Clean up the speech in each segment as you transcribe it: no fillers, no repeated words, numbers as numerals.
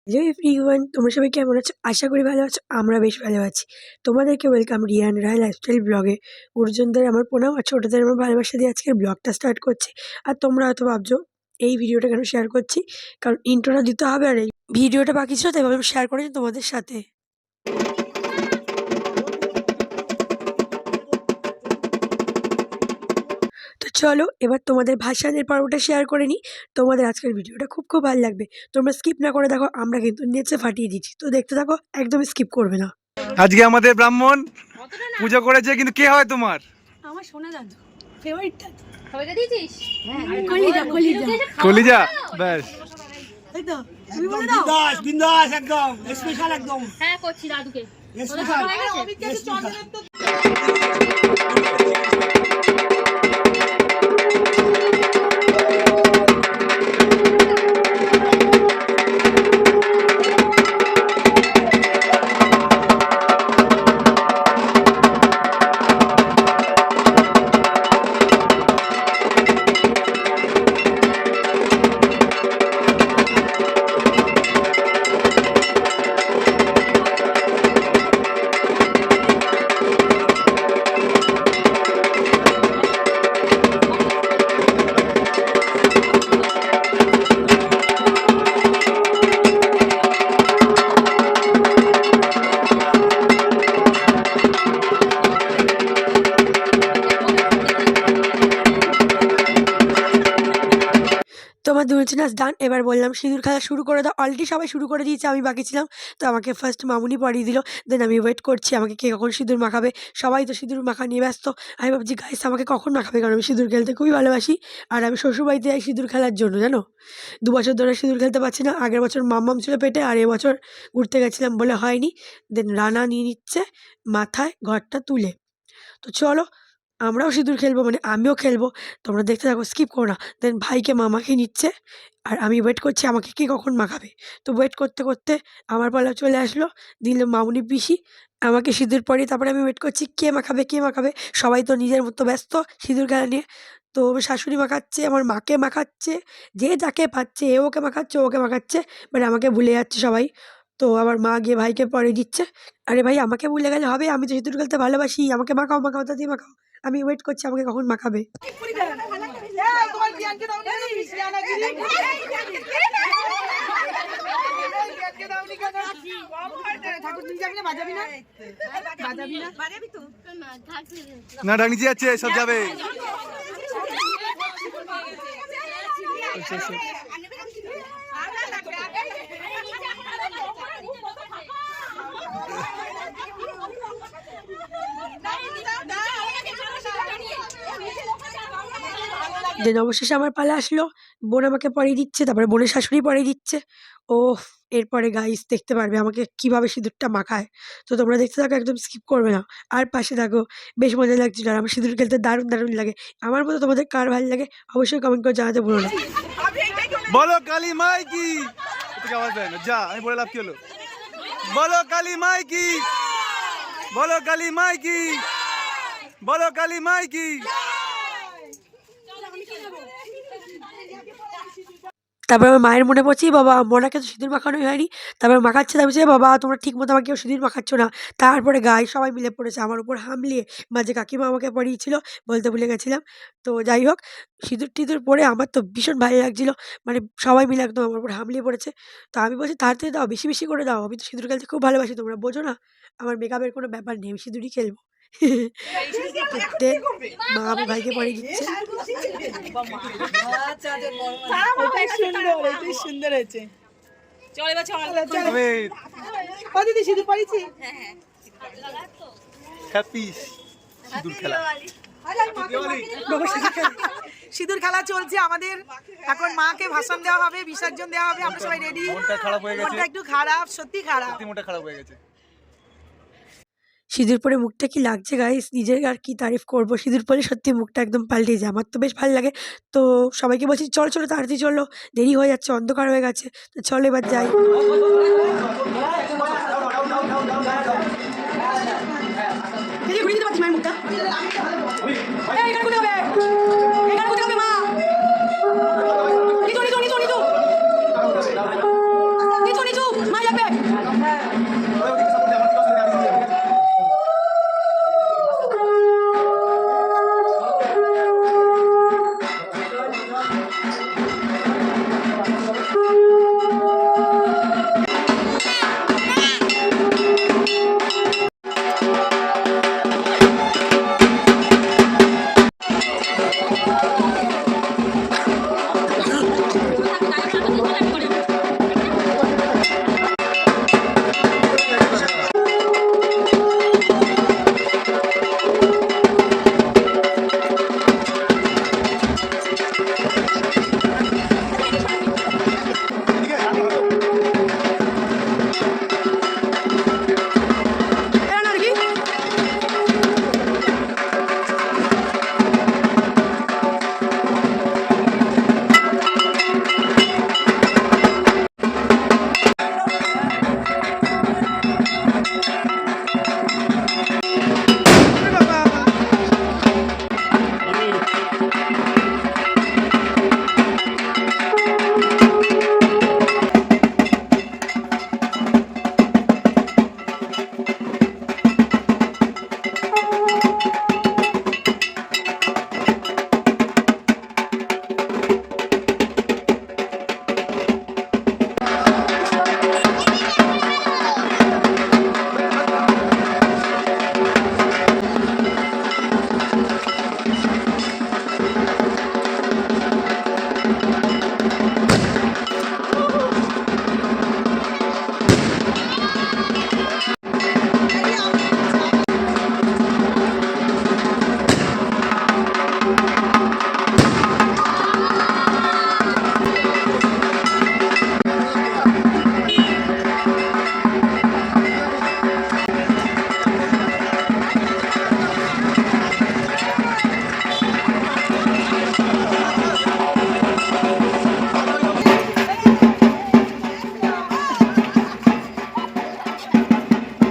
Hello everyone, তোমরা সবাই কেমন আছো? আশা করি ভালো আছো। আমরা বেশ ভালো আছি। তোমাদেরকে ওয়েলকাম রিয়ান রায় লাইফস্টাইল ব্লগে। গুরুজনদের আমার প্রণাম আর ছোটদের আমার ভালোবাসা দিয়ে আজকের ব্লগটা স্টার্ট করছি। আর তোমরা হয়তো ভাবছো এই ভিডিওটা কেন শেয়ার করছি, কারণ ইন্ট্রোটা দিতে হবে আর এই ভিডিওটা বাকি ছিল, তাই ভাবলাম শেয়ার করেছি তোমাদের সাথে। তো চলো এবার তোমাদের ভাসানের পর্বটা শেয়ার করে নিই। তোমাদের আজকের ভিডিওটা খুব খুব ভালো লাগবে। তোমরা স্কিপ না করে দেখো, আমরা কিন্তু নেচে ফাটিয়ে দিচ্ছি। তো দেখতে থাকো, একদমই স্কিপ করবে না। আজকে আমাদের ব্রাহ্মণ পূজা করেছে, কিন্তু কে হয় তোমার? আমার সোনা দাদু, ফেভারিট দাদু। সবাইকে দিয়েছিস? কলিজা কলিজা কলিজা, ব্যাস। তাই তো তুমি বলে দাও। বিন্দাস বিন্দাস একদম স্পেশাল একদম হ্যাঁ করছি দাদুকে। স্পেশাল তোমার দুলছে নাচ ডান। এবার বললাম সিঁদুর খেলা শুরু করে দাও। অলরেডি সবাই শুরু করে দিয়েছে, আমি বাকি ছিলাম। তো আমাকে ফার্স্ট মামুনি পরিয়ে দিল। দেন আমি ওয়েট করছি আমাকে কে কখন সিঁদুর মাখাবে। সবাই তো সিঁদুর মাখা নিয়ে ব্যস্ত। আমি ভাবছি গাইস আমাকে কখন মাখাবে, কারণ আমি সিঁদুর খেলতে খুবই ভালোবাসি। আর আমি শ্বশুরবাড়িতে যাই সিঁদুর খেলার জন্য, জানো। 2 বছর ধরে সিঁদুর খেলতে পারছি না। আগের বছর মাম্মাম ছিল পেটে, আর এবছর ঘুরতে গেছিলাম বলে হয়নি। দেন রানা নিয়ে নিচ্ছে মাথায় ঘরটা তুলে। তো চলো আমরাও সিঁদুর খেলবো, মানে আমিও খেলবো। তোমরা দেখতে থাকো, স্কিপ করো না। দেন ভাইকে মামাকে নিচ্ছে, আর আমি ওয়েট করছি আমাকে কে কখন মাখাবে। তো ওয়েট করতে করতে আমার পালা চলে আসলো। দিল মামুনি পিসি আমাকে সিঁদুর পরিয়ে। তারপরে আমি ওয়েট করছি কে মাখাবে কে মাখাবে। সবাই তো নিজের মতো ব্যস্ত সিঁদুর খেলা নিয়ে। তো আমার শাশুড়ি মাখাচ্ছে, আমার মাকে মাখাচ্ছে, যে যাকে পাচ্ছে এ ওকে মাখাচ্ছে ওকে মাখাচ্ছে, বাট আমাকে ভুলে যাচ্ছে সবাই। তো আমার মা গিয়ে ভাইকে পরিয়ে দিচ্ছে। আরে ভাই আমাকে ভুলে গেলে হবে? আমি তো সিঁদুর খেলতে ভালোবাসি, আমাকে মাখাও মাখাও তাড়াতাড়ি মাখাও। আমি ওয়েট করছি আমাকে কখন মাখাবে। না ডাক নিচে যাচ্ছে, সব যাবে। দেন অবশেষে আমার পালা আসলো। বোন আমাকে পরিয়ে দিচ্ছে, তারপরে বোনের শাশুড়ি পরিয়ে দিচ্ছে। ওফ! এরপরে গাইস দেখতে পারবে আমাকে কিভাবে সিঁদুরটা মাখায়। তো তোমরা দেখতে থাকো, একদম স্কিপ করবে না। আর পাশে থাকো, বেশ মজা লাগছিল। আর আমার সিঁদুর খেলতে দারুণ দারুণ লাগে। আমার মতো তোমাদের কার ভালো লাগে অবশ্যই কমেন্ট করে জানাতে ভুলো না। বলো কালী মাই কি। এদিকে আওয়াজ দেয় না, যা, আমি বলে লাভ কি হলো? বলো কালী মাই কি, বলো কালী মাই কি, বলো কালী মাই কি। তারপর আমার মায়ের মনে পড়ছে, বাবা মোনাকে তো সিঁদুর মাখানোই হয়নি। তারপর মাখাচ্ছে, তারপর বলছে, বাবা তোমরা ঠিক মতো আমাকে কেউ সিঁদুর মাখাচ্ছ না। তারপরে গায়ে সবাই মিলে পড়েছে আমার উপর হামলিয়ে। মাঝে কাকিমা আমাকে পরিয়েছিল, বলতে ভুলে গেছিলাম। তো যাই হোক, সিঁদুর টিঁদুর পরে আমার তো ভীষণ ভালো লাগছিল। মানে সবাই মিলে একদম আমার উপর হামলিয়ে পড়েছে। তো আমি বলছি তাড়াতাড়ি দাও, বেশি বেশি করে দাও। আমি তো সিঁদুর খেলতে খুব ভালোবাসি, তোমরা বোঝো না। আমার মেকআপের কোনো ব্যাপার নেই, আমি সিঁদুরই খেলবো। মা আমার ভাইকে পরিয়ে দিচ্ছে। সুন্দর হয়েছে। হ্যাপি সিঁদুর খেলা। সিঁদুর খেলা চলছে আমাদের। এখন মাকে ভাষণ দেওয়া হবে, বিসর্জন দেওয়া হবে। আমরা সবাই রেডি। মনটা খারাপ হয়ে গেছে, মনটা একটু খারাপ, সত্যি খারাপ। মনটা খারাপ হয়ে গেছে। সিঁদুর পরে মুখটা কি লাগছে গাইস, নিজের আর কি তারিফ করবো। সিঁদুর পরে সত্যি মুখটা একদম পাল্টে যায়, আমার তো বেশ ভালো লাগে। তো সবাইকে বলছি চলো চলো তাড়াতাড়ি চলো, দেরি হয়ে যাচ্ছে, অন্ধকার হয়ে গেছে। তো চলো এবার যাই। ঘুরিয়ে দিতে পারছি মায়ের মুখটা। মা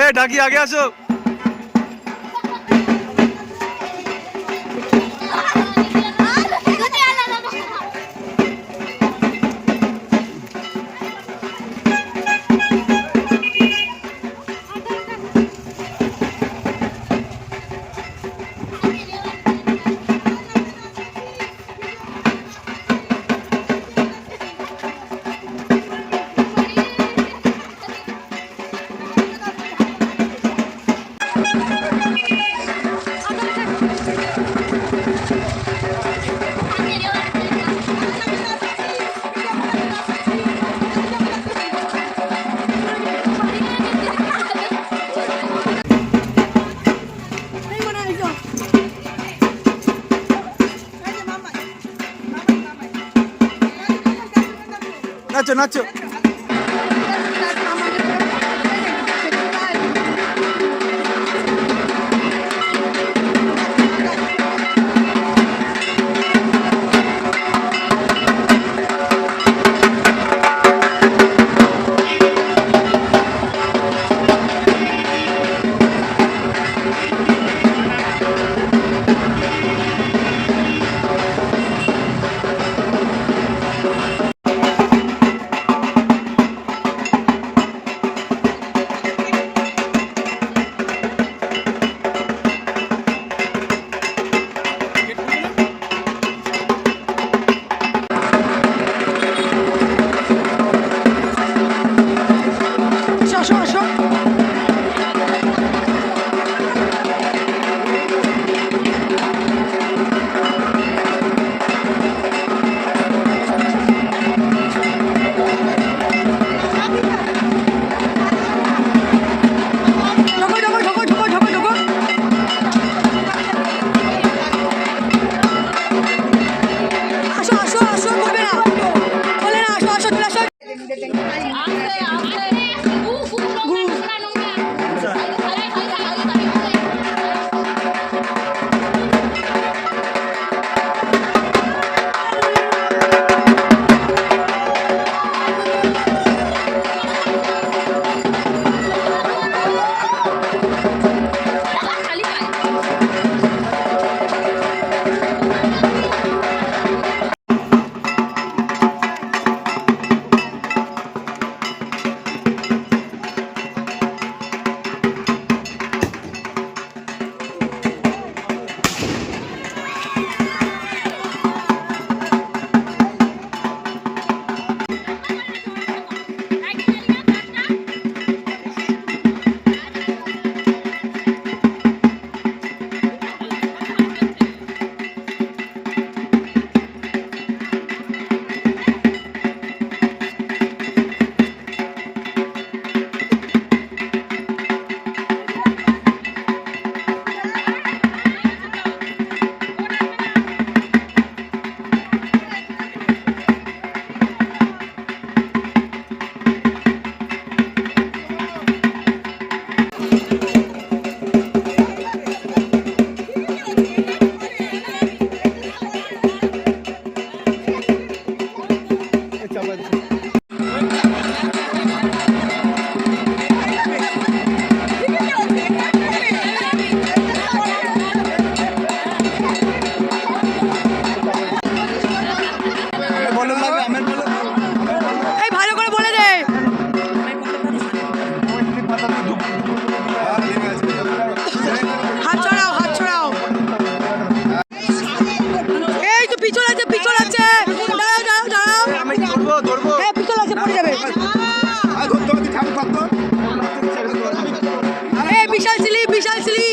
ए ढाकी आगे आसो। नाचो नाचो।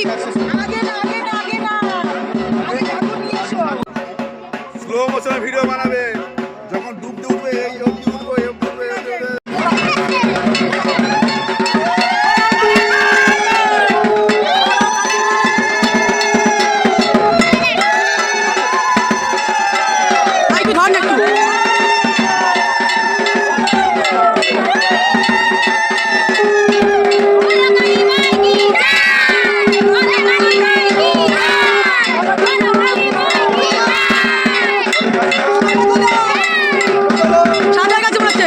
প্রদীপ আগে না আগে না আগে না আগে ঠাকুর নিয়ে এসো স্লো মোশনে ভিডিও বানাবে যখন ডুবতে উঠবে এই অবধি উঠবো এই অবধি উঠবো, এই অবধি উঠবো। ভাই একটু ধর না একটু সাঁতার কাছে বলছে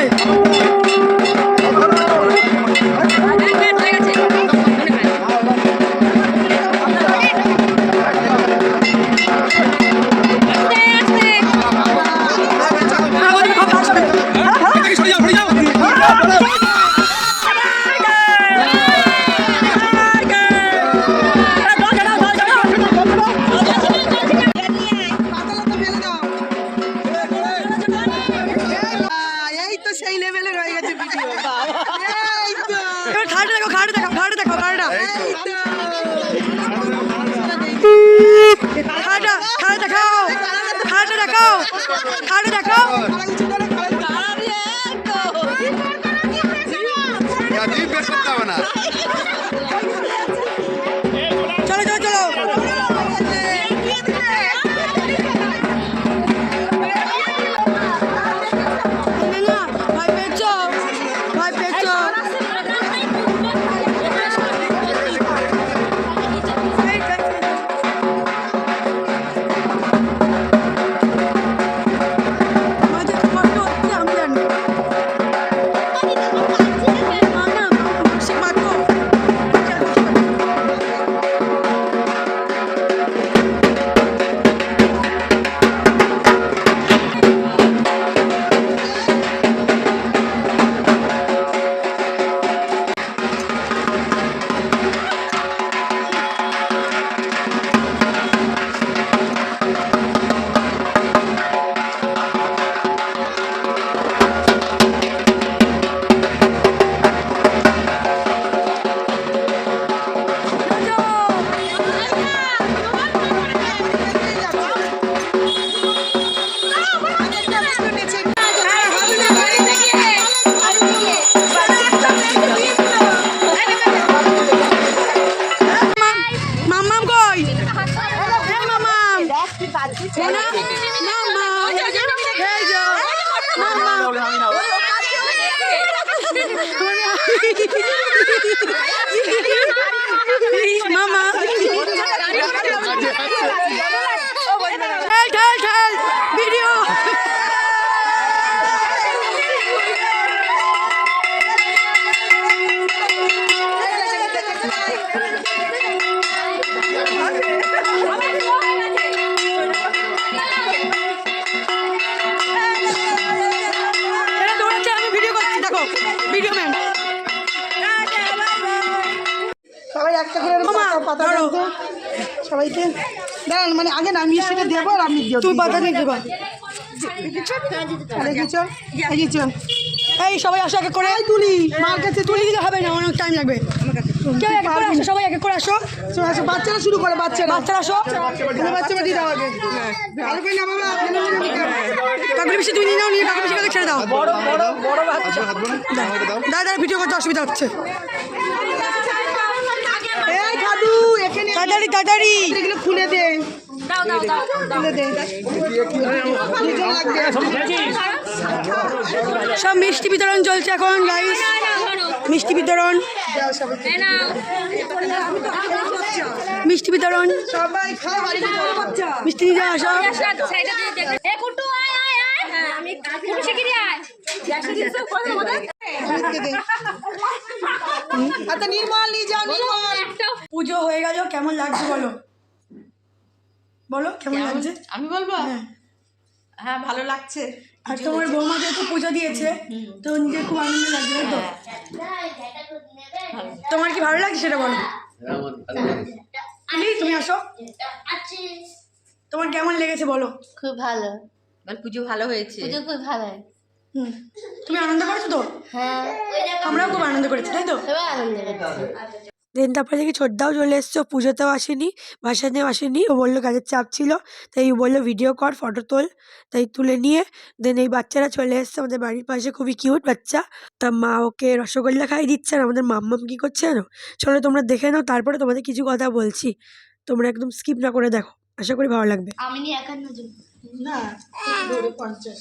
পাতালতা ফেলে দাও এই তো সেই লেভেলে রয়ে গেছে ভিডিও এই তো এবার খাড়টা দেখো খাড়টা দেখো খাড়টা দেখো খাড়টা এই তো খাড়টা খাড়টা দেখাও খাড়টা দেখাও খাড়টা দেখাও খাড়া কিছু করে খাড়া জিভ বের করতে হবে না চলো চলো চলো না ভাই পেয়েছো ভাই পেয়েছো আমাদের কষ্ট হচ্ছে আমি জানি না সে মাত্র মাম্মাম কই এই মাম্মাম সোনা মাম্মাম এই যে মাম্মাম মামা ঠেল ঠেল ভিডিও এটা দৌড়াচ্ছে আমি ভিডিও করছি দেখো ভিডিও ম্যান সবাই একটা করে মামা, পাতা ধরো। দাও তো। সবাইকে দাঁড়ান মানে আগে নামিয়ে সেটা দেবো আর আপনি দিও তুই বাধা নিয়ে দেবা দেখেছো দেখেছো এই সবাই আসো এক এক করে তুলি মার কাছে তুলি দিলে হবে না অনেক টাইম লাগবে কেউ এক এক করে আসো সবাই এক এক করে আসো চলো, আসো, বাচ্চারা শুরু করে বাচ্চারা বাচ্চারা আসো বাচ্চা বাটি দাও আগে ভালো করে না বাবা কাকুর বেশি তুমি নিয়ে নাও নিয়ে কাকুর বেশি কাকে ছেড়ে দাও দাদা ভিডিও করতে অসুবিধা হচ্ছে এই খাদু এখানে তাড়াতাড়ি তাড়াতাড়ি এগুলো খুলে দে খুলে দে দুজন লাগবে সব মিষ্টি বিতরণ চলছে এখন গাইস মিষ্টি বিতরণ মিষ্টি বিতরণ সবাই খাও বাড়ি মিষ্টি নিয়ে যাও আসো আচ্ছা নির্মল নিয়ে যাও নির্মল পুজো হয়ে গেল কেমন লাগছে বলো বলো কেমন লাগছে আমি বলবো হ্যাঁ হ্যাঁ ভালো লাগছে আর তোমার বৌমা যেহেতু পুজো দিয়েছে তো নিজের খুব আনন্দ লাগছে তাই তো তোমার কি ভালো লাগছে সেটা বলো প্লিজ তুমি আসো তোমার কেমন লেগেছে বলো খুব ভালো বল পুজো ভালো হয়েছে পুজো খুব ভালো হয়। হুম তুমি আনন্দ করেছো তো হ্যাঁ আমরাও খুব আনন্দ করেছি তাই তো সবাই আনন্দ করছে দেন তারপরে দেখি ছোটদাও চলে এসছে, ও পুজোতেও আসেনি, ভাসানেও আসেনি। ও বললো কাজের চাপ ছিল, তাই ও বললো ভিডিও কর, ফটো তোল। তাই তুলে নিয়ে দেন এই বাচ্চারা চলে এসছে আমাদের বাড়ির পাশে, খুবই কিউট বাচ্চা। তা মা ওকে রসগোল্লা খাইয়ে দিচ্ছে। আর আমাদের মাম্মাম কি করছে জানো? চলো তোমরা দেখে নাও, তারপরে তোমাদের কিছু কথা বলছি। তোমরা একদম স্কিপ না করে দেখো, আশা করি ভালো লাগবে। আমি নি 51 জন। না ধরে 50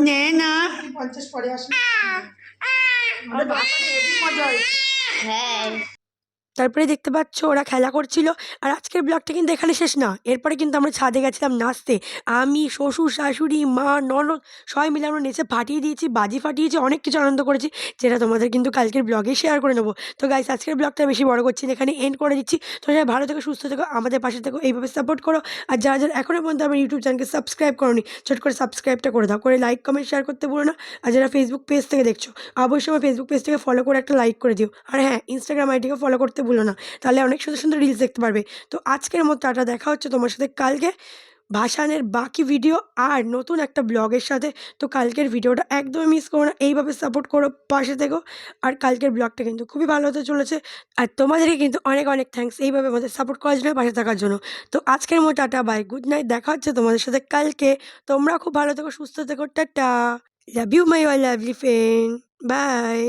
নে না 50 পরে আসে আমাদের বাসায় হেভি মজা হয়েছে। হ্যাঁ তারপরে দেখতে পাচ্ছ ওরা খেলা করছিল। আর আজকের ব্লগটা কিন্তু এখানে শেষ না, এরপরে কিন্তু আমরা ছাদে গেছিলাম নাচতে। আমি, শ্বশুর, শাশুড়ি, মা, ননদ সবাই মিলে আমরা নেচে ফাটিয়ে দিয়েছি, বাজি ফাটিয়েছি, অনেক কিছু আনন্দ করেছি, যেটা তোমাদের কিন্তু কালকের ব্লগে শেয়ার করে নেবো। তো গাইস আজকের ব্লগটা বেশি বড় করছি না, এখানে এন্ড করে দিচ্ছি। তো সবাই ভালো থেকো, সুস্থ থেকো, আমাদের পাশে থেকো, এইভাবে সাপোর্ট করো। আর যারা যারা এখনও পর্যন্ত আমার ইউটিউব চ্যানেলকে সাবস্ক্রাইব করোনি, চট করে সাবস্ক্রাইবটা করে দাও, করে লাইক কমেন্ট শেয়ার করতে ভুলো না। আর যারা ফেসবুক পেজ থেকে দেখছো, অবশ্যই আমার ফেসবুক পেজ থেকে ফলো করে একটা লাইক করে দিও। আর হ্যাঁ, ইনস্টাগ্রাম আইডিকে ফলো করতে ভুলো না, তাহলে অনেক সুন্দর সুন্দর রিলস দেখতে পারবে। তো আজকের মতো টাটা, দেখা হচ্ছে তোমার সাথে কালকে ভাসানের বাকি ভিডিও আর নতুন একটা ব্লগের সাথে। তো কালকের ভিডিওটা একদমই মিস করো না, এইভাবে সাপোর্ট করো, পাশে থেকো। আর কালকের ব্লগটা কিন্তু খুবই ভালো হতে চলেছে। আর তোমাদেরকে কিন্তু অনেক অনেক থ্যাঙ্কস এইভাবে আমাদের সাপোর্ট করার জন্য, পাশে থাকার জন্য। তো আজকের মতো টাটা, বাই, গুড নাইট, দেখা হচ্ছে তোমাদের সাথে কালকে। তোমরা খুব ভালো থেকো, সুস্থ থেকো, tata, love you my all lovely friend, by.